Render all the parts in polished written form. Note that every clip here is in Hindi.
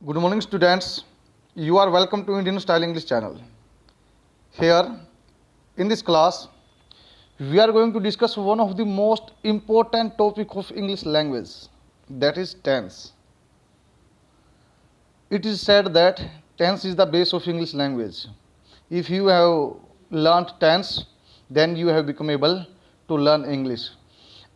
Good morning, students. You are welcome to Indian Style English channel. Here, in this class, we are going to discuss one of the most important topic of English language, that is tense. It is said that tense is the base of English language. If you have learnt tense, then you have become able to learn English.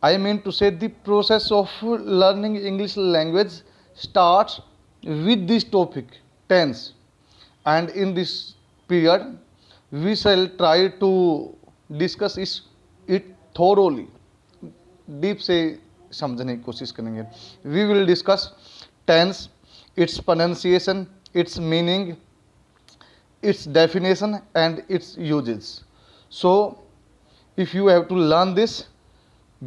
I mean to say the process of learning English language starts with this topic, tense. And in this period, we shall try to discuss it thoroughly. Deep से समझने की कोशिश करेंगे. We will discuss tense, its pronunciation, its meaning, its definition and its uses. So if you have to learn this,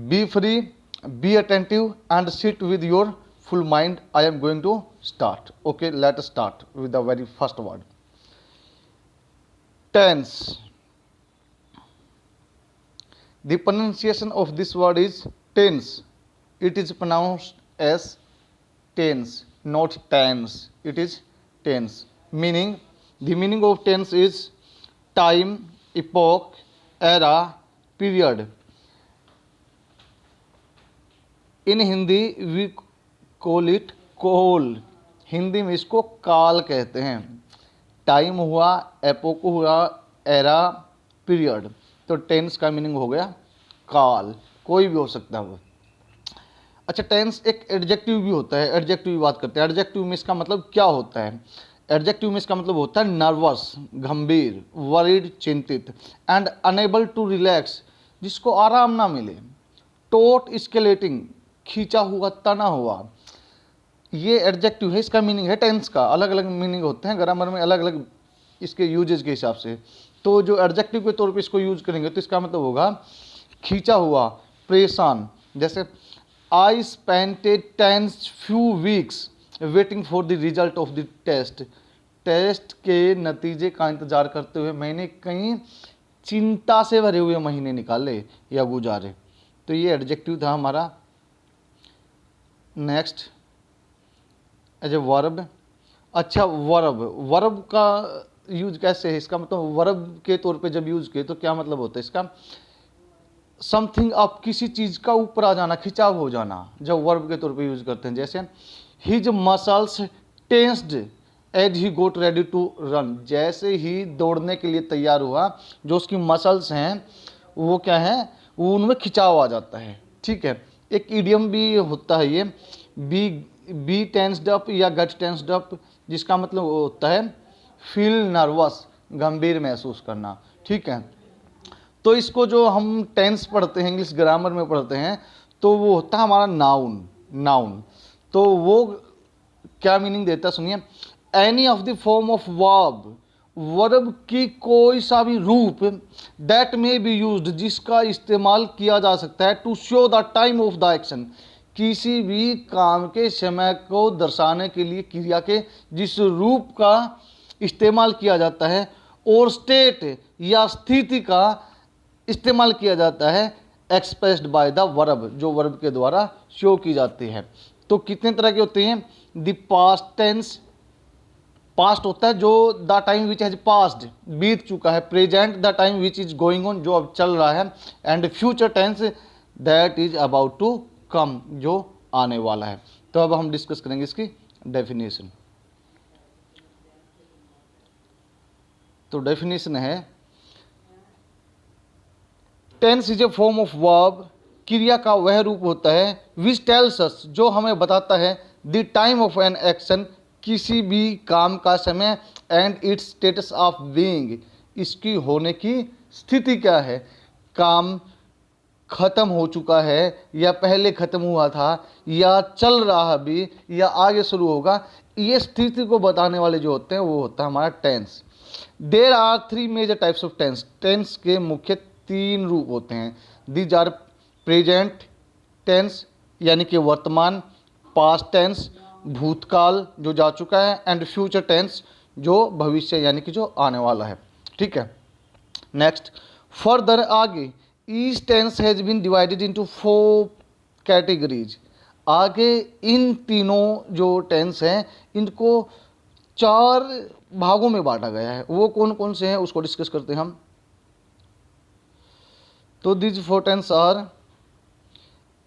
be free, be attentive and sit with your full mind. I am going to start. Okay, let us start with the very first word. Tense. The pronunciation of this word is tense. It is pronounced as tense, not tense. It is tense. Meaning, the meaning of tense is time, epoch, era, period. In Hindi we call it कोल. हिंदी में इसको काल कहते हैं. टाइम हुआ, एपोक हुआ, एरा, पीरियड. तो टेंस का मीनिंग हो गया काल. कोई भी हो सकता है वो. अच्छा, टेंस एक एडजेक्टिव भी होता है. एडजेक्टिव की बात करते हैं. एडजेक्टिव में इसका मतलब क्या होता है? एडजेक्टिव में इसका मतलब होता है नर्वस, गंभीर, वरीड, चिंतित, एंड अनेबल टू रिलैक्स, जिसको आराम ना मिले. टोट, स्केलेटिंग, खींचा हुआ, तना हुआ. ये एडजेक्टिव है. इसका मीनिंग है टेंस का. अलग अलग मीनिंग होते हैं ग्रामर में, अलग अलग इसके यूजेज के हिसाब से. तो जो एडजेक्टिव के तौर पे इसको यूज करेंगे तो इसका मतलब होगा खींचा हुआ, परेशान. जैसे I spented tense few weeks waiting for the result of the test. Test के नतीजे का इंतजार करते हुए मैंने कई चिंता से भरे हुए महीने निकाले या गुजारे. तो ये एडजेक्टिव था हमारा. Next is a verb. अच्छा, वर्ब. वर्ब का यूज कैसे है? इसका मतलब वर्ब के तौर पे जब यूज किए तो क्या मतलब होता है इसका? समथिंग, आप किसी चीज का ऊपर आ जाना, खिंचाव हो जाना, जब वर्ब के तौर पे यूज करते हैं. जैसे his muscles tensed as he got ready to run. जैसे ही दौड़ने के लिए तैयार हुआ, जो उसकी मसल्स हैं वो क्या है, वो उनमें खिंचाव आ जाता है. ठीक है. एक इडियम भी होता है ये, बी टेंस्ड अप या गेट टेंस्ड अप, जिसका मतलब होता है फील नर्वस, गंभीर महसूस करना. ठीक है. तो इसको जो हम टेंस पढ़ते हैं, इंग्लिश ग्रामर में पढ़ते हैं, तो वो होता है हमारा नाउन. तो वो क्या मीनिंग देता है सुनिए. Any of the form of verb, verb की कोई सा भी रूप, दैट में बी यूज्ड, जिसका इस्तेमाल किया जा सकता है, to show the time of the action, किसी भी काम के समय को दर्शाने के लिए क्रिया के जिस रूप का इस्तेमाल किया जाता है, और स्टेट या स्थिति का इस्तेमाल किया जाता है, एक्सप्रेस्ड बाय द वर्ब, जो वर्ब के द्वारा शो की जाती है. तो कितने तरह के होते हैं? द पास्ट टेंस, पास्ट होता है जो the time which has passed, बीत चुका है. Present, the time which is going on, जो अब चल रहा है. And future tense, that is about to come, जो आने वाला है. तो अब हम डिस्कस करेंगे इसकी डेफिनेशन. तो डेफिनेशन है tense is a form of verb, क्रिया का वह रूप होता है, विच टेल्स अस, जो हमें बताता है, the time of an action, किसी भी काम का समय, and it's status of being, इसकी होने की स्थिति क्या है. काम खत्म हो चुका है या पहले खत्म हुआ था या चल रहा भी या आगे शुरू होगा, ये स्थिति को बताने वाले जो होते हैं वो होता है हमारा tense. There are 3 major types of tense. Tense के मुख्य 3 रूप होते हैं. दीज आर प्रेजेंट टेंस, यानी कि वर्तमान, पास्ट टेंस, भूतकाल जो जा चुका है, एंड फ्यूचर टेंस, जो भविष्य यानी कि जो आने वाला है. ठीक है. नेक्स्ट, फर्दर आगे, each tense has been divided into 4 categories. आगे इन तीनों जो टेंस हैं इनको 4 भागों में बांटा गया है। वो कौन कौन से हैं उसको डिस्कस करते हैं हम। तो these 4 tense are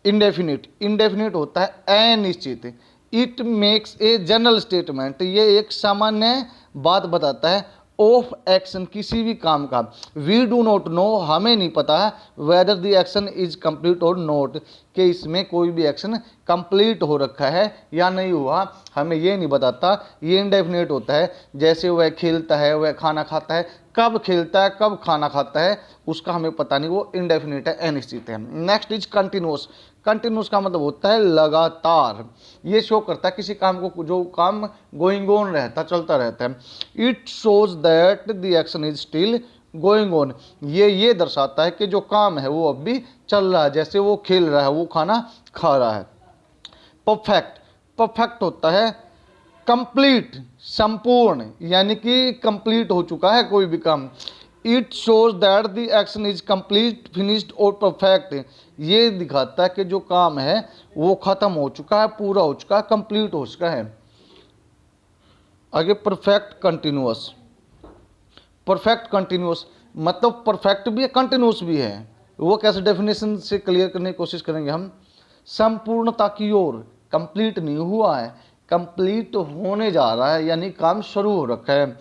indefinite. Indefinite होता है अनिश्चित। It makes a general statement, ये एक सामान्य बात बताता है ऑफ एक्शन, किसी भी काम का। वी डू नॉट नो, हमें नहीं पता whether the action is complete और नॉट, कि इसमें कोई भी एक्शन कंप्लीट हो रखा है या नहीं हुआ, हमें ये नहीं बताता। ये इंडेफिनिट होता है। जैसे वह खेलता है, वह खाना खाता है, कब खेलता है कब खाना खाता है उसका हमें पता नहीं, वो इंडेफिनिट है, अनिश्चित है। Next is continuous. कंटिन्यूअस का मतलब होता है लगातार। ये शो करता है किसी काम को, जो काम गोइंग ऑन रहता, चलता रहता है। It shows that the action is still going on, ये दर्शाता है कि जो काम है वो अब भी चल रहा है, जैसे वो खेल रहा है, वो खाना खा रहा है। परफेक्ट। परफेक्ट होता है कंप्लीट, संपूर्ण, यानी कि कंप्लीट हो चुका है कोई भी काम। It shows that the action is complete, finished और परफेक्ट, ये दिखाता है कि जो काम है वो खत्म हो चुका है, पूरा हो चुका है, कंप्लीट हो चुका है। आगे परफेक्ट कंटिन्यूअस। परफेक्ट कंटिन्यूअस मतलब परफेक्ट भी है, कंटिन्यूअस भी है। वो कैसे डेफिनेशन से क्लियर करने की कोशिश करेंगे हम। संपूर्णता की ओर, कंप्लीट नहीं हुआ है, कंप्लीट होने जा रहा है, यानी काम शुरू हो रखा है।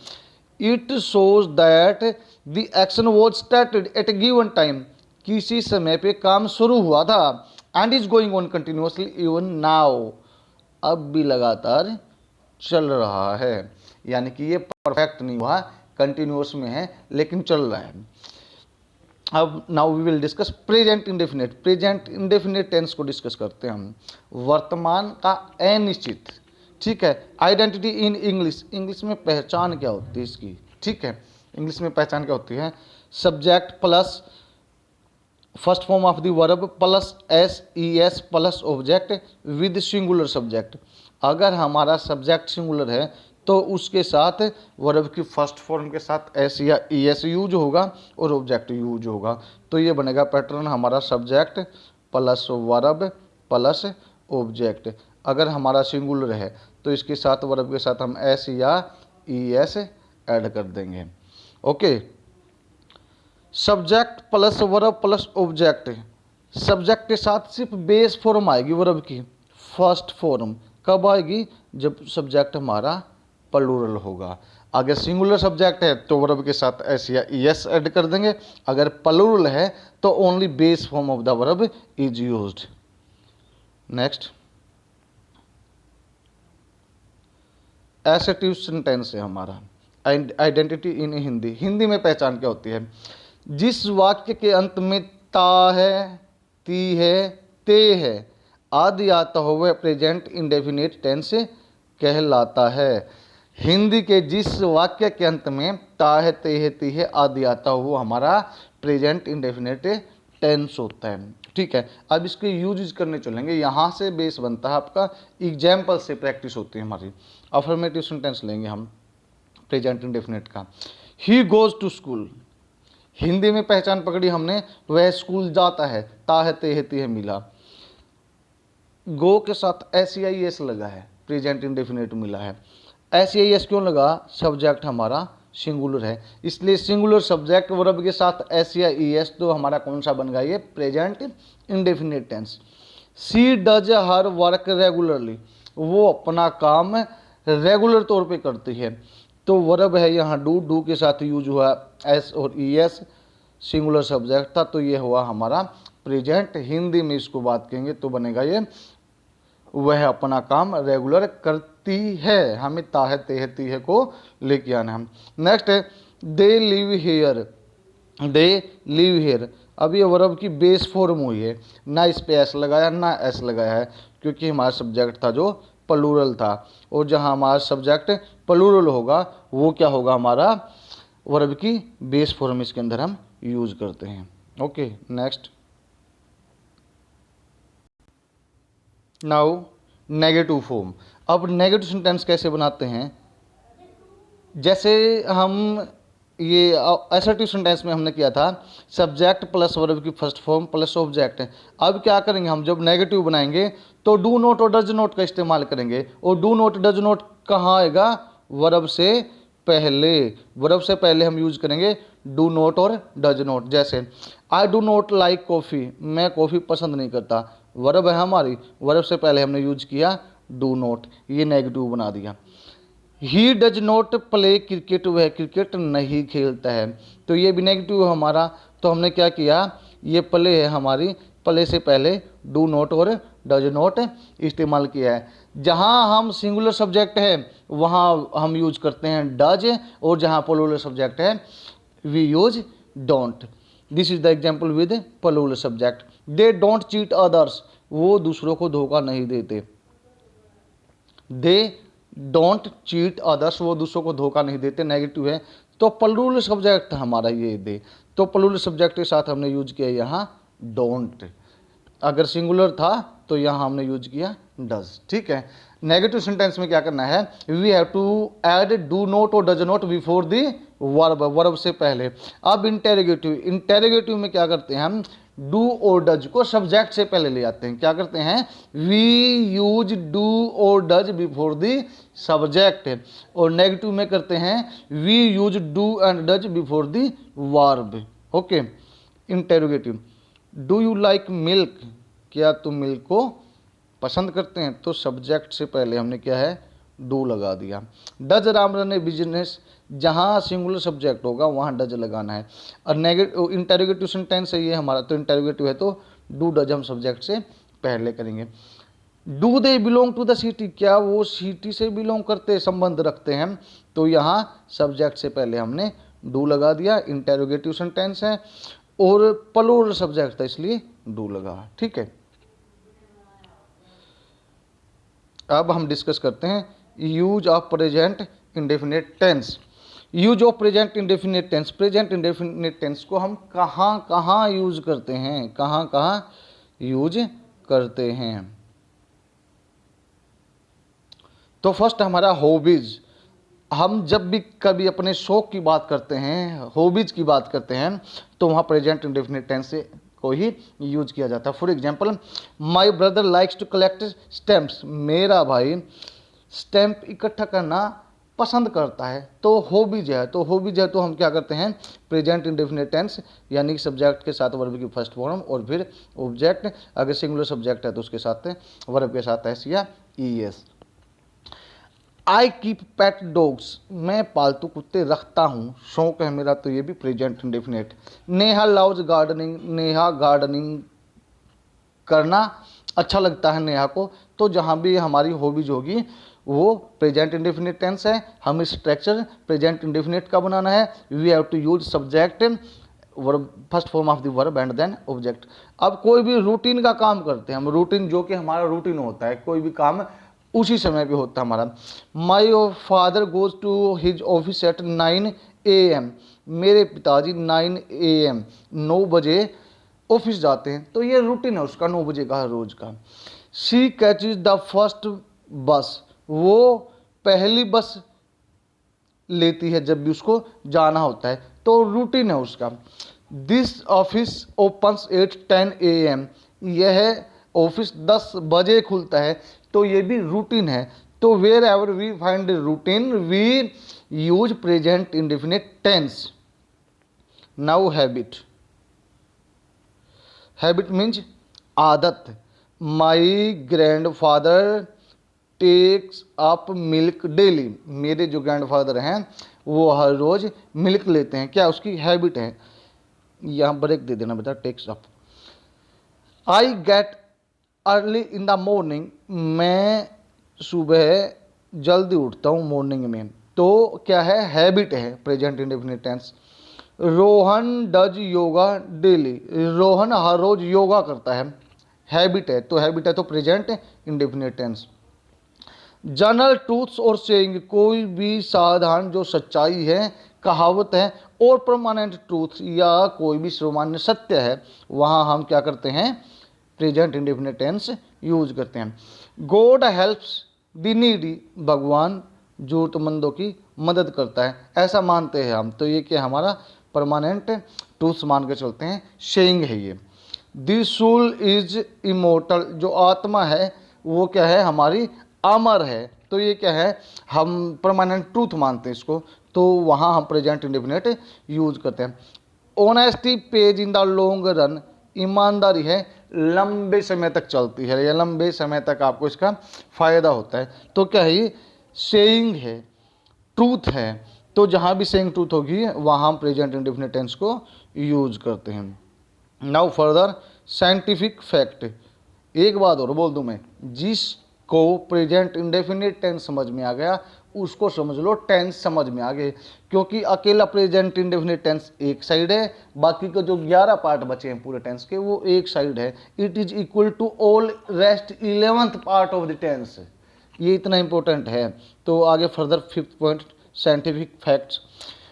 It shows that the action was started at A given time, किसी समय पे काम शुरू हुआ था। And is going on continuously even now, अब भी लगातार चल रहा है, यानी कि ये परफेक्ट नहीं हुआ, कंटिन्यूअस में है लेकिन चल रहा है। अब now we will discuss present indefinite. Present indefinite tense को डिस्कस करते हैं हम। वर्तमान का अनिश्चित, ठीक है। आइडेंटिटी इन इंग्लिश, इंग्लिश में पहचान क्या होती है इसकी, ठीक है। इंग्लिश में पहचान क्या होती है। Subject plus first form of the verb plus S E S plus object with singular subject. अगर हमारा सब्जेक्ट सिंगुलर है तो उसके साथ वर्ब की फर्स्ट फॉर्म के साथ एस या ई एस यूज होगा और ऑब्जेक्ट यूज होगा। तो ये बनेगा पैटर्न हमारा subject plus verb plus object. अगर हमारा सिंगुलर है तो इसके साथ वर्ब के साथ हम एस या ई एस ऐड कर देंगे। Okay. Subject plus verb plus object, subject के साथ सिर्फ बेस फॉर्म आएगी वर्ब की, फर्स्ट फॉर्म कब आएगी, जब सब्जेक्ट हमारा प्लूरल होगा। अगर सिंगुलर सब्जेक्ट है तो वर्ब के साथ एस या ई एस ऐड कर देंगे। अगर प्लूरल है तो only base form of the verb is used. Next assertive sentence है हमारा। आइडेंटिटी इन हिंदी, हिंदी में पहचान क्या होती है। जिस वाक्य के अंत में ता है, ती है, ते है आदि आता हो वह प्रेजेंट इंडेफिनिट टेंस कहलाता है। हिंदी के जिस वाक्य के अंत में ता है, ते है, ती है आदि आता हो वो हमारा प्रेजेंट इंडेफिनिट टेंस होता है, ठीक है। अब इसके यूज करने चलेंगे, यहाँ से बेस बनता है आपका, एग्जाम्पल से प्रैक्टिस होती है हमारी। अफर्मेटिव सेंटेंस लेंगे हम प्रेजेंट इंडेफिनिट का। He goes to school, Hindi में पहचान पकड़ी हमने, वह स्कूल जाता है, ता है, ते है, ती है मिला। गो के साथ एस आई एस लगा है, प्रेजेंट इंडेफिनिट मिला है। एस आई एस क्यों लगा, सब्जेक्ट हमारा सिंगुलर है, इसलिए सिंगुलर सब्जेक्ट वर्ब के साथ एस या ई एस, तो हमारा कौन सा बन गया, ये present indefinite tense. She does her work regularly, वो अपना काम रेगुलर तौर पे करती है। तो वर्ब है यहाँ डू, डू के साथ यूज हुआ एस और ई एस, सिंगुलर सब्जेक्ट था, तो ये हुआ हमारा प्रेजेंट। हिंदी में इसको बात कहेंगे तो बनेगा ये वह अपना काम रेगुलर करती है, हमें ता है, ते है, ती है को लेके आना है। नेक्स्ट है they live here, they live here. अब ये वर्ब की बेस फॉर्म हुई है, ना इस पे एस लगाया ना एस लगाया है, क्योंकि हमारा सब्जेक्ट था जो प्लूरल था, और जहाँ हमारा सब्जेक्ट प्लूरल होगा वो क्या होगा, हमारा वर्ब की बेस फॉर्म इसके अंदर हम यूज करते हैं। Okay. Next now negative form. अब नेगेटिव सेंटेंस कैसे बनाते हैं, जैसे हम ये असर्टिव सेंटेंस में हमने किया था सब्जेक्ट प्लस वर्ब की फर्स्ट फॉर्म प्लस ऑब्जेक्ट। अब क्या करेंगे हम, जब नेगेटिव बनाएंगे तो तो डू नॉट और डज नॉट का इस्तेमाल करेंगे। और डू नॉट डज नॉट कहाँ आएगा? वर्ब से पहले। वर्ब से पहले हम यूज करेंगे डू नॉट और डज नॉट। जैसे I do not like coffee, मैं कॉफ़ी पसंद नहीं करता, वर्ब है हमारी, वर्ब से पहले हमने यूज किया डू नॉट, ये नेगेटिव बना दिया। He does not play cricket, वह क्रिकेट नहीं खेलता है, तो ये भी नेगेटिव है हमारा। तो हमने क्या किया, ये प्ले है हमारी, प्ले से पहले डू नॉट और डज नॉट इस्तेमाल किया है। जहाँ हम सिंगुलर सब्जेक्ट है वहाँ हम यूज करते हैं डज, और जहाँ प्लूरल सब्जेक्ट है we use don't. This is the example with plural subject. They don't cheat others, वो दूसरों को धोखा नहीं देते। दे डोंट चीट अदर्स, वो दूसरों को धोखा नहीं देते, नेगेटिव है। तो प्लूरल सब्जेक्ट हमारा ये दे, तो प्लूरल सब्जेक्ट के साथ हमने यूज किया यहाँ डोंट। अगर सिंगुलर था तो यहाँ हमने यूज किया डज। ठीक है। नेगेटिव सेंटेंस में क्या करना है, we have to add do not और does not before the verb, verb से पहले। अब इंटेरोगेटिव, इंटेरोगेटिव में क्या करते हैं हम, डू और डज को सब्जेक्ट से पहले ले आते हैं। क्या करते हैं, वी यूज डू और डज बिफोर दी सब्जेक्ट। और नेगेटिव में करते हैं we use do and does before the verb. Okay. Interrogative, do you like milk, क्या तुम मिल्क को पसंद करते हैं, तो सब्जेक्ट से पहले हमने क्या है डू लगा दिया। Does Ram run A business, जहाँ सिंगुलर सब्जेक्ट होगा वहाँ डज लगाना है। और नेगेटिव इंटेरोगेटिव सेंटेंस है ये हमारा, तो इंटेरोगेटिव है तो डू डज हम सब्जेक्ट से पहले करेंगे। Do they belong to the city, क्या वो सिटी से बिलोंग करते, संबंध रखते हैं, तो यहाँ सब्जेक्ट से पहले हमने डू लगा दिया। इंटेरोगेटिव सेंटेंस है और प्लूरल सब्जेक्ट था इसलिए डू लगा। ठीक है। अब हम डिस्कस करते हैं use of present indefinite tense. Use of present indefinite tense, present indefinite tense को हम कहाँ कहाँ यूज करते हैं, कहाँ कहाँ यूज करते हैं। तो फर्स्ट हमारा हॉबीज, हम जब भी कभी अपने शौक की बात करते हैं, हॉबीज की बात करते हैं, तो वहाँ प्रेजेंट इंडेफिनिट टेंस से को ही यूज किया जाता है। For example, my brother likes to collect stamps, मेरा भाई स्टैम्प इकट्ठा करना पसंद करता है, तो हॉबीज है। तो हॉबीज है तो हम क्या करते हैं, प्रेजेंट इंडेफिनिट टेंस, यानी कि सब्जेक्ट के साथ वर्ब की फर्स्ट फॉर्म और फिर ऑब्जेक्ट। अगर सिंगुलर सब्जेक्ट है तो उसके साथ वर्ब के साथ एस या E S. I keep pet dogs, मैं पालतू कुत्ते रखता हूँ, शौक है मेरा, तो ये भी present indefinite. Neha loves gardening, Neha gardening करना अच्छा लगता है नेहा को, तो जहाँ भी हमारी हॉबीज होगी वो प्रेजेंट इंडेफिनिट टेंस है। हमें स्ट्रक्चर प्रेजेंट इंडेफिनिट का बनाना है। We have to use subject verb first form of the verb and then object. अब कोई भी रूटीन का काम करते हैं हम, रूटीन जो कि हमारा रूटीन होता है, कोई भी काम उसी समय पे होता है हमारा। My father goes to his office at 9 AM, मेरे पिताजी 9 AM 9 बजे ऑफिस जाते हैं, तो ये रूटीन है उसका 9 बजे का रोज का। शी कैचेज द फर्स्ट बस, वो पहली बस लेती है जब भी उसको जाना होता है, तो रूटीन है उसका। This office opens eight 10 AM, यह ऑफिस 10 बजे खुलता है, तो ये भी रूटीन है। तो wherever we find routine we use present indefinite tense. Now habit, habit means आदत। My grandfather takes up milk daily, मेरे जो ग्रैंडफादर हैं वो हर रोज मिल्क लेते हैं, क्या उसकी हैबिट है। यहाँ ब्रेक दे देना बेटा, takes up. I get early in the morning, मैं सुबह जल्दी उठता हूँ मॉर्निंग में, तो क्या है, हैबिट है present indefinite tense. Rohan does yoga daily, Rohan हर रोज योगा करता है, हैबिट है, तो हैबिट है तो present indefinite tense. General truths और सेइंग, कोई भी साधारण जो सच्चाई है, कहावत है, और परमानेंट ट्रूथ या कोई भी सामान्य सत्य है, वहाँ हम क्या करते हैं, प्रेजेंट इंडेफिनिट टेंस यूज करते हैं। गॉड हेल्प्स द नीडी, भगवान जरूरतमंदों की मदद करता है, ऐसा मानते हैं हम, तो ये क्या हमारा परमानेंट ट्रूथ मान के चलते हैं, सेइंग है ये। दिस सोल इज इमोर्टल, जो आत्मा है वो क्या है, हमारी अमर है। तो ये क्या है, हम परमानेंट ट्रूथ मानते हैं इसको, तो वहाँ हम प्रेजेंट इंडेफिनिट यूज करते हैं। Honesty page in the long run, ईमानदारी है लंबे समय तक चलती है या लंबे समय तक आपको इसका फायदा होता है। तो क्या है, ये सेइंग है, ट्रूथ है। तो जहाँ भी सेइंग ट्रूथ होगी वहाँ हम प्रेजेंट इंडेफिनिट टेंस को यूज करते हैं। Now further scientific fact. एक बात और बोल दूं मैं, जिसको प्रेजेंट इंडेफिनिट टेंस समझ में आ गया उसको समझ लो टेंस समझ में आ गए, क्योंकि अकेला प्रेजेंट इंडेफिनिट टेंस एक साइड है, बाकी के जो 11 पार्ट बचे हैं पूरे टेंस के वो एक साइड है। It is equal to all rest 11th part of the tense. ये इतना इंपॉर्टेंट है। तो आगे further 5th point scientific facts.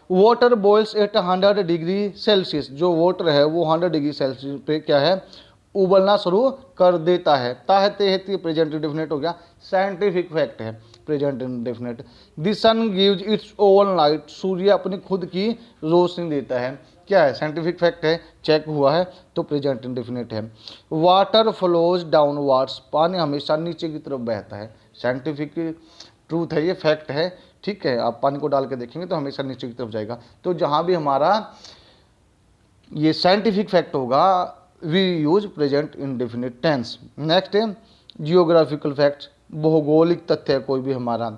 Water boils at 100 degree Celsius. जो वाटर है वो 100 डिग्री सेल्सियस पे क्या है, उबलना शुरू कर देता है। ताहते प्रेजेंट इंडेफिनिट हो गया, साइंटिफिक फैक्ट है present indefinite. The sun gives its own light. सूर्य अपनी खुद की रोशनी देता है। क्या है, साइंटिफिक फैक्ट है, चेक हुआ है, तो प्रेजेंट इंडेफिनिट है। Water flows downwards. पानी हमेशा नीचे की तरफ बहता है। साइंटिफिक ट्रूथ है, ये फैक्ट है, ठीक है। आप पानी को डाल के देखेंगे तो हमेशा नीचे की तरफ जाएगा। तो जहां भी हमारा ये साइंटिफिक फैक्ट होगा we use present indefinite tense. Next है जियोग्राफिकल फैक्ट, भौगोलिक तथ्य है कोई भी हमारा।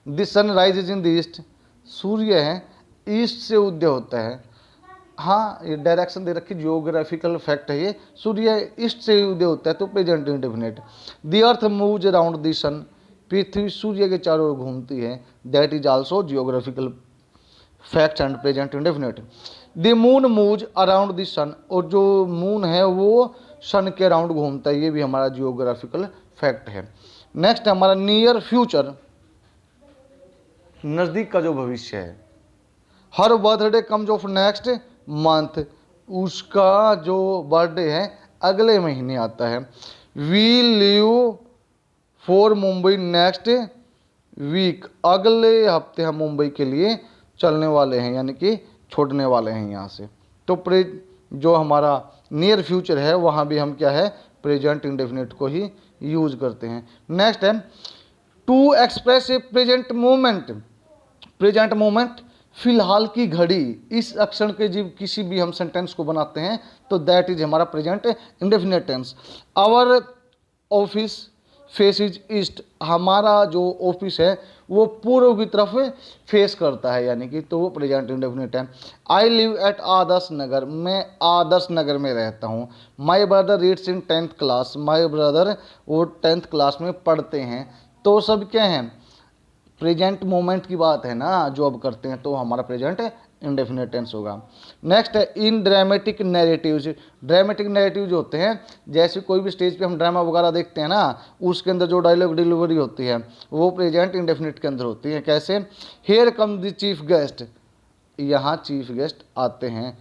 The sun rises in the east. सूर्य है ईस्ट से उदय होता है। हाँ, ये डायरेक्शन दे रखी, जियोग्राफिकल फैक्ट है ये, सूर्य ईस्ट से उदय होता है, तो present indefinite. The earth moves around the sun. पृथ्वी सूर्य के चारों ओर घूमती है, that is also geographical fact and present indefinite. The moon moves around the sun. और जो मून है वो सन के अराउंड घूमता है, ये भी हमारा जियोग्राफिकल फैक्ट है। नेक्स्ट हमारा नियर फ्यूचर, नज़दीक का जो भविष्य है। Her birthday comes of next month. उसका जो बर्थडे है अगले महीने आता है। We leave for Mumbai next week. अगले हफ्ते हम मुंबई के लिए चलने वाले हैं, यानी कि छोड़ने वाले हैं यहाँ से। तो जो हमारा नियर फ्यूचर है वहाँ भी हम क्या है, प्रेजेंट इंडेफिनिट को ही यूज करते हैं। नेक्स्ट है to express a present moment. Present moment फिलहाल की घड़ी। इस अक्षर के जब किसी भी हम सेंटेंस को बनाते हैं तो दैट इज हमारा present indefinite tense. Our office faces east. हमारा जो ऑफिस है वो पूर्व की तरफ फेस करता है, यानी कि, तो वो प्रेजेंट इंडेफिनिट है। I live at Adarsh Nagar. मैं आदर्श नगर में रहता हूँ। My brother reads in 10th class. My brother वो 10th क्लास में पढ़ते हैं। तो सब क्या है, प्रेजेंट मोमेंट की बात है ना, जो अब करते हैं, तो हमारा प्रेजेंट इंडेफिनिट टेंस होगा। नेक्स्ट है इन ड्रामेटिक नैरेटिव्स। ड्रामेटिक नैरेटिव जो होते हैं, जैसे कोई भी स्टेज पे हम ड्रामा वगैरह देखते हैं ना, उसके अंदर जो डायलॉग डिलीवरी होती है वो प्रेजेंट इंडेफिनिट के अंदर होती है। कैसे, here come the chief guest. यहाँ चीफ गेस्ट आते हैं,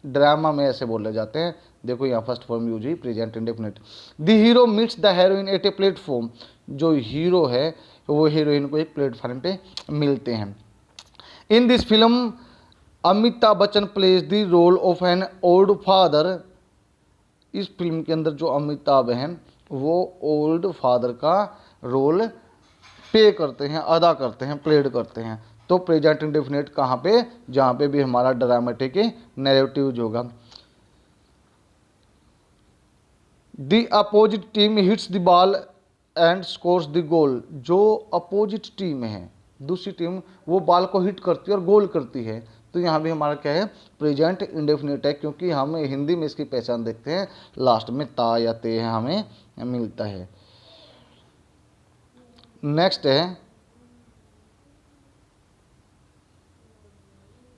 ड्रामा में ऐसे बोले जाते हैं। देखो यहाँ फर्स्ट फॉर्म यूज हुई present indefinite. The hero meets the heroine at a platform. जो हीरो है वो हीरोइन को एक प्लेटफॉर्म पे मिलते हैं। In this film Amitabh Bachchan plays the role of an old father. इस फिल्म के अंदर जो अमिताभ हैं वो ओल्ड फादर का रोल पे करते हैं, अदा करते हैं, प्लेड करते हैं। तो प्रेजेंट इंडेफिनिट कहाँ पे, जहाँ पे भी हमारा ड्रामेटिक नैरेटिव होगा। The opposite team hits the ball and scores the goal. जो अपोजिट टीम है, दूसरी टीम, वो बॉल को हिट करती है और गोल करती है। तो यहाँ भी हमारा क्या है, प्रेजेंट इंडेफिनिट है, क्योंकि हम हिंदी में इसकी पहचान देखते हैं, लास्ट में ता या ते है हमें मिलता है। नेक्स्ट है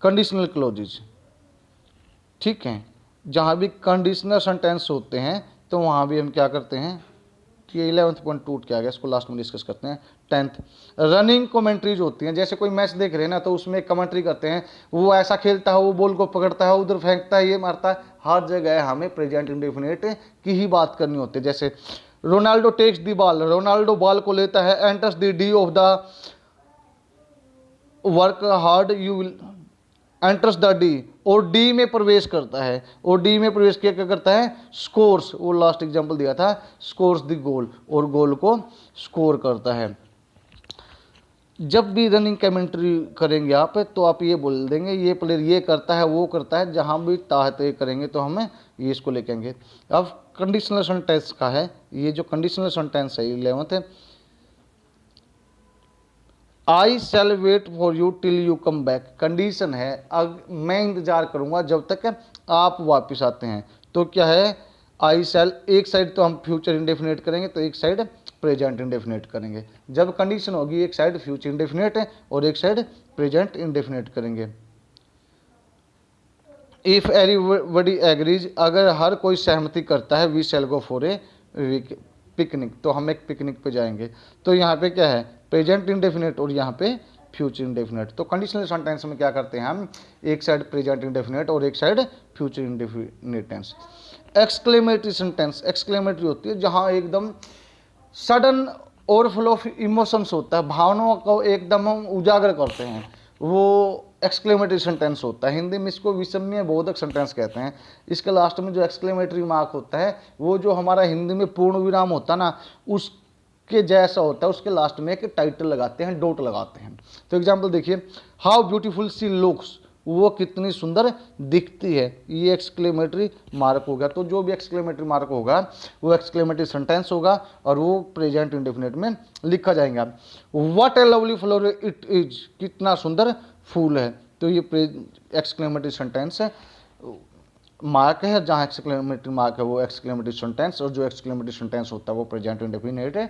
कंडीशनल क्लोजेज। ठीक है, जहाँ भी कंडीशनल सेंटेंस होते हैं तो वहाँ भी हम क्या करते हैं कि 11th पॉइंट टूट के आ गया, इसको लास्ट में डिस्कस करते हैं। 10th रनिंग कमेंट्रीज होती हैं। जैसे कोई मैच देख रहे हैं ना, तो उसमें एक कमेंट्री करते हैं, वो ऐसा खेलता है, वो बॉल को पकड़ता है, उधर फेंकता है, ये मारता है। हर जगह हमें प्रेजेंट इंडेफिनिट की ही बात करनी होती है। जैसे Ronaldo takes the ball. Ronaldo ball को लेता है। Enters the D of the work hard you will enters the D, और डी में प्रवेश करता है, और डी में प्रवेश किया क्या करता है, स्कोर्स, वो लास्ट एग्जांपल दिया था, स्कोर्स द गोल, और गोल को स्कोर करता है। जब भी रनिंग कमेंट्री करेंगे आप तो आप ये बोल देंगे ये प्लेयर ये करता है वो करता है, जहां भी चाहते करेंगे तो हमें ये इसको लेके आएंगे। अब कंडीशनल सेंटेंस का है, ये जो कंडीशनल सेंटेंस है 11th है, I shall wait for you till you come back. Condition है, अब मैं इंतजार करूंगा जब तक आप वापस आते हैं। तो क्या है, आई शैल, एक साइड तो हम फ्यूचर इंडेफिनेट करेंगे तो एक साइड प्रेजेंट इंडेफिनेट करेंगे। जब कंडीशन होगी एक साइड फ्यूचर इंडेफिनेट है और एक साइड प्रेजेंट इंडेफिनेट करेंगे। इफ एवरीबडी एग्रीज, अगर हर कोई सहमति करता है, we shall go for a picnic, तो हम एक पिकनिक पे जाएंगे। तो यहाँ पे क्या है, प्रेजेंट इंडेफिनेट और यहाँ पे फ्यूचर इंडेफिनेट। तो कंडीशनल सेंटेंस में क्या करते हैं हम, एक साइड प्रेजेंट इंडेफिनेट और एक side future indefinite tense. Exclamatory sentence, exclamatory होती है जहाँ एकदम सडन ओवरफ्लो ऑफ इमोशंस होता है, भावनाओं को एकदम हम उजागर करते हैं, वो एक्सक्लेमेटरी सेंटेंस होता है। हिंदी में इसको विषम्य बोधक सेंटेंस कहते हैं। इसके लास्ट में जो एक्सक्लेमेटरी मार्क होता है, वो जो हमारा हिंदी में पूर्ण विराम होता है ना, उसके जैसा होता है, उसके लास्ट में एक टाइटल लगाते हैं, डॉट लगाते हैं। तो एग्जाम्पल देखिए, हाउ ब्यूटीफुल सी लुक्स, वो कितनी सुंदर दिखती है, ये एक्सक्लेमेटरी मार्क हो गया। तो जो भी एक्सक्लेमेटरी मार्क होगा वो एक्सक्लेमेटरी सेंटेंस होगा और वो प्रेजेंट इंडेफिनिट में लिखा जाएगा। What A lovely floor it is, कितना सुंदर फूल है, तो ये एक्सक्लेमेटरी सेंटेंस है, मार्क है, जहाँ एक्सक्लेमेटरी मार्क है वो एक्सक्लेमेटरी सेंटेंस, और जो एक्सक्लेमेटरी सेंटेंस होता है वो प्रेजेंट इंडेफिनिट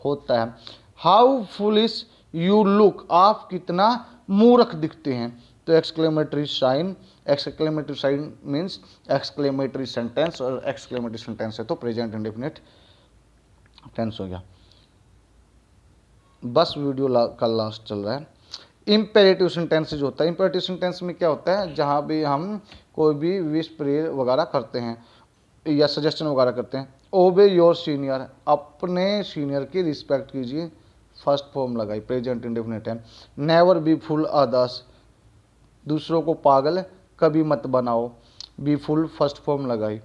होता है। हाउ फुलिश यू लुक, आप कितना मूर्ख दिखते हैं, तो exclamatory sign, exclamatory sign means exclamatory sentence, और एक्सक्लेमेटरी सेंटेंस है तो प्रेजेंट इंडेफिनिट टेंस हो गया। बस वीडियो का लास्ट चल रहा है। इंपेरेटिव सेंटेंसेज होता है, इंपेरेटिव सेंटेंस में क्या होता है, जहाँ भी हम कोई भी विश प्रेयर वगैरह करते हैं या सजेशन वगैरह करते हैं। ओबे योर सीनियर, अपने सीनियर की रिस्पेक्ट कीजिए, फर्स्ट फॉर्म लगाई, प्रेजेंट इंडेफिनिट है। नेवर बी फुल अदर्स, दूसरों को पागल कभी मत बनाओ, बी फुल फर्स्ट फॉर्म लगाई।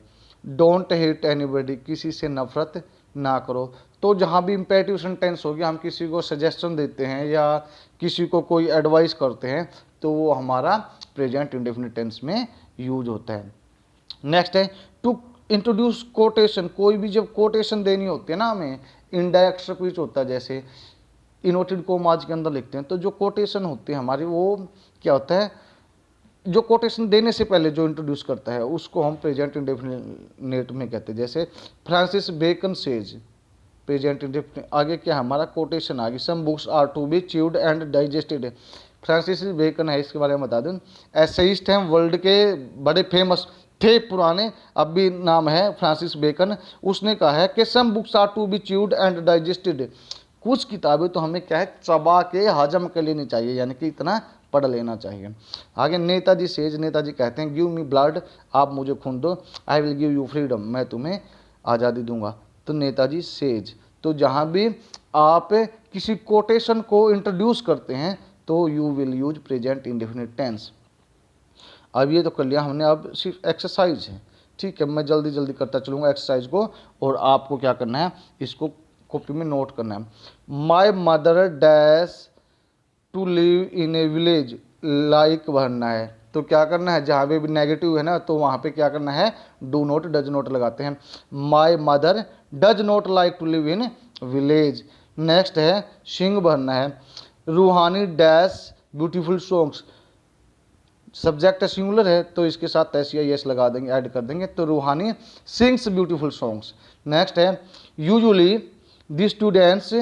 डोंट हेट एनीबडी, किसी से नफरत ना करो। तो जहाँ भी इंपेरेटिव सेंटेंस हो गया, हम किसी को सजेशन देते हैं या किसी को कोई एडवाइस करते हैं तो वो हमारा प्रेजेंट इंडेफिनिट टेंस में यूज होता है। नेक्स्ट है टू इंट्रोड्यूस कोटेशन, कोई भी जब कोटेशन देनी होती है ना हमें, इनडायरेक्ट स्पीच होता है, जैसे इनवर्टेड कॉमास के अंदर लिखते हैं, तो जो कोटेशन होती है हमारी वो क्या होता है, जो कोटेशन देने से पहले जो इंट्रोड्यूस करता है उसको हम प्रेजेंट इंडेफिनिट में कहते हैं। जैसे Francis Bacon says, present indefinite, आगे क्या हमारा कोटेशन आ गई, some books are to be chewed and digested. Francis Bacon है, इसके बारे में बता दूं, एसेइस्ट हैं, वर्ल्ड के बड़े फेमस थे पुराने, अब भी नाम है फ्रांसिस बेकन। उसने कहा है कि some books are to be chewed and digested, कुछ किताबें तो हमें क्या है चबा के हजम कर लेनी चाहिए, यानी कि इतना पढ़ लेना चाहिए। आगे नेताजी सेज, नेताजी कहते हैं गिव मी ब्लड, आप मुझे खून दो, I will give you freedom, मैं तुम्हें आज़ादी दूंगा। तो नेताजी सेज, तो जहाँ भी आप किसी कोटेशन को इंट्रोड्यूस करते हैं तो you will use present indefinite tense. अब ये तो कर लिया हमने, अब सिर्फ एक्सरसाइज है, ठीक है, मैं जल्दी जल्दी करता चलूँगा एक्सरसाइज को, और आपको क्या करना है, इसको कॉपी में नोट करना है। My mother dash to live in a village, like भरना है, तो क्या करना है, जहाँ पे भी नेगेटिव है ना तो वहाँ पे क्या करना है, डू नॉट डज नॉट लगाते हैं। My mother does not like to live in village. Next है सिंग भरना है, Ruhani dash beautiful songs, subject singular है तो इसके साथ एस या यस लगा देंगे, ऐड कर देंगे, तो Ruhani sings beautiful songs. Next है usually the students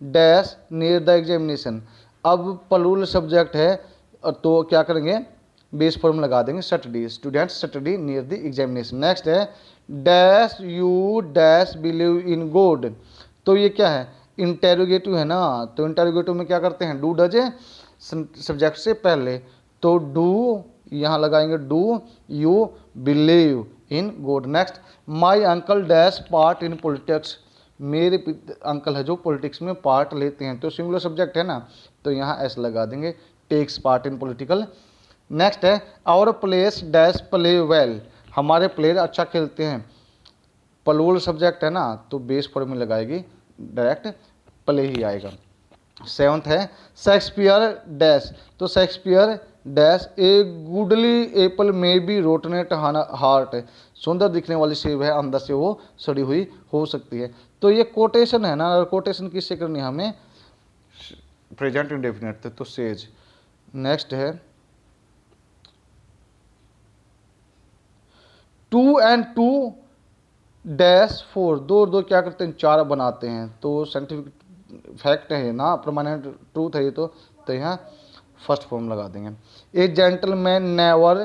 dash near the examination, अब प्लूरल सब्जेक्ट है तो क्या करेंगे, बेस फॉर्म लगा देंगे study, students study near the examination. Next है dash you dash believe in God, तो ये क्या है, इंटेरोगेटिव है ना, तो इंटेरोगेटिव में क्या करते हैं, डू डज सब्जेक्ट से पहले, तो डू यहाँ लगाएंगे do you believe in God. Next my uncle dash part in politics, मेरे अंकल है जो पॉलिटिक्स में पार्ट लेते हैं, तो सिंगुलर सब्जेक्ट है ना तो यहाँ एस लगा देंगे, takes part in political next है our players dash play well, हमारे प्लेयर अच्छा खेलते हैं। प्लूरल सब्जेक्ट है ना, तो बेस फॉर्म में लगाएगी, डायरेक्ट प्ले ही आएगा। सेवंथ है शेक्सपियर डैश, तो शेक्सपियर डैश ए गुडली एप्पल में बी रोटनेट हार्ट, सुंदर दिखने वाली सेब है अंदर से वो सड़ी हुई हो सकती है। तो ये कोटेशन है ना, कोटेशन किससे करनी है हमें, प्रेजेंट इंडेफिनिट, तो सेज। नेक्स्ट है 2 and 2 डैश 4, दो और दो क्या करते हैं, 4 बनाते हैं। तो साइंटिफिक फैक्ट है ना, परमानेंट ट्रूथ है ये, तो यहाँ फर्स्ट फॉर्म लगा देंगे। ए जेंटलमैन नेवर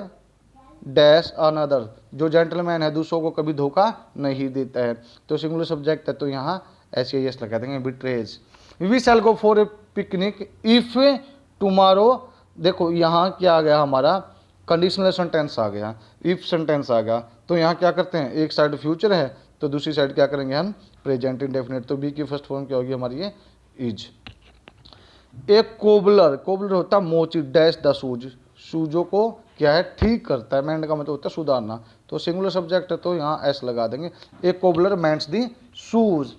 डैश अनदर, जो जेंटलमैन है दूसरों को कभी धोखा नहीं देता है। तो सिंगुलर सब्जेक्ट है, तो यहाँ SAS लगा देंगे, बिट्रेज। We shall go for a picnic if tomorrow, देखो यहाँ क्या आ गया हमारा, कंडीशनल सेंटेंस आ गया, इफ सेंटेंस आ गया। तो यहाँ क्या करते हैं, एक साइड फ्यूचर है तो दूसरी साइड क्या करेंगे हम, प्रेजेंट इंडेफिनिट। तो बी की फर्स्ट फॉर्म क्या होगी हमारी, ये इज। एक कोबलर, कोबलर होता है मोची डैश द शूज, शूजों को क्या है, ठीक करता है। मैंड का मतलब होता है सुधारना, तो सिंगुलर सब्जेक्ट है तो यहाँ एस लगा देंगे। एक cobbler mends the shoes.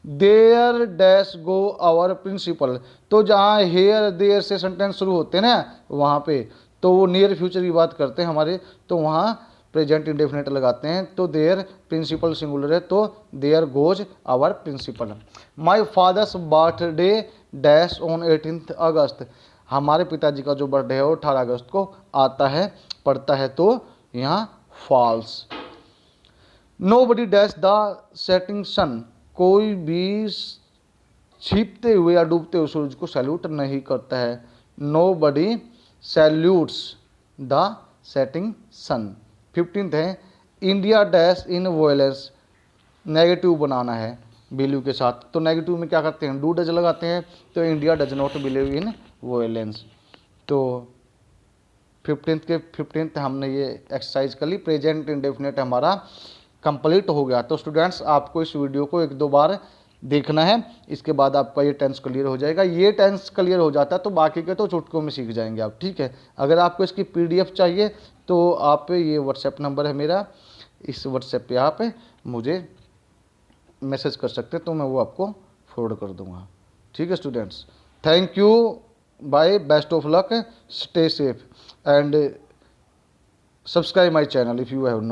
There dash go our principal, तो जहाँ हेयर देयर से सेंटेंस शुरू होते हैं ना वहाँ पे, तो वो नियर फ्यूचर की बात करते हैं हमारे, तो वहाँ प्रेजेंट इंडेफिनिट लगाते हैं। तो देयर प्रिंसिपल सिंगुलर है, तो there goes our principal. My father's birthday dash on 18 August, हमारे पिताजी का जो बर्थडे है वो 18 अगस्त को आता है, पड़ता है, तो यहाँ falls. Nobody dash the setting sun, कोई भी छिपते हुए या डूबते हुए सूरज को सैल्यूट नहीं करता है। Nobody salutes the setting sun. 15th है India dash in violence, negative बनाना है बिलीव के साथ, तो नेगेटिव में क्या करते हैं, डू डज लगाते हैं। तो India does not believe in violence. तो 15th के 15th हमने ये एक्सरसाइज कर ली, प्रेजेंट इंडेफिनिट हमारा कंप्लीट हो गया। तो स्टूडेंट्स आपको इस वीडियो को 1-2 बार देखना है, इसके बाद आपका ये टेंस क्लियर हो जाएगा। ये टेंस क्लियर हो जाता है तो बाकी के तो चुटकों में सीख जाएंगे आप, ठीक है। अगर आपको इसकी PDF चाहिए तो आप, ये व्हाट्सएप नंबर है मेरा, इस व्हाट्सएप पे आप मुझे मैसेज कर सकते हैं, तो मैं वो आपको फॉरवर्ड कर दूंगा, ठीक है students. Thank you, bye, best of luck, stay safe and subscribe my channel if you have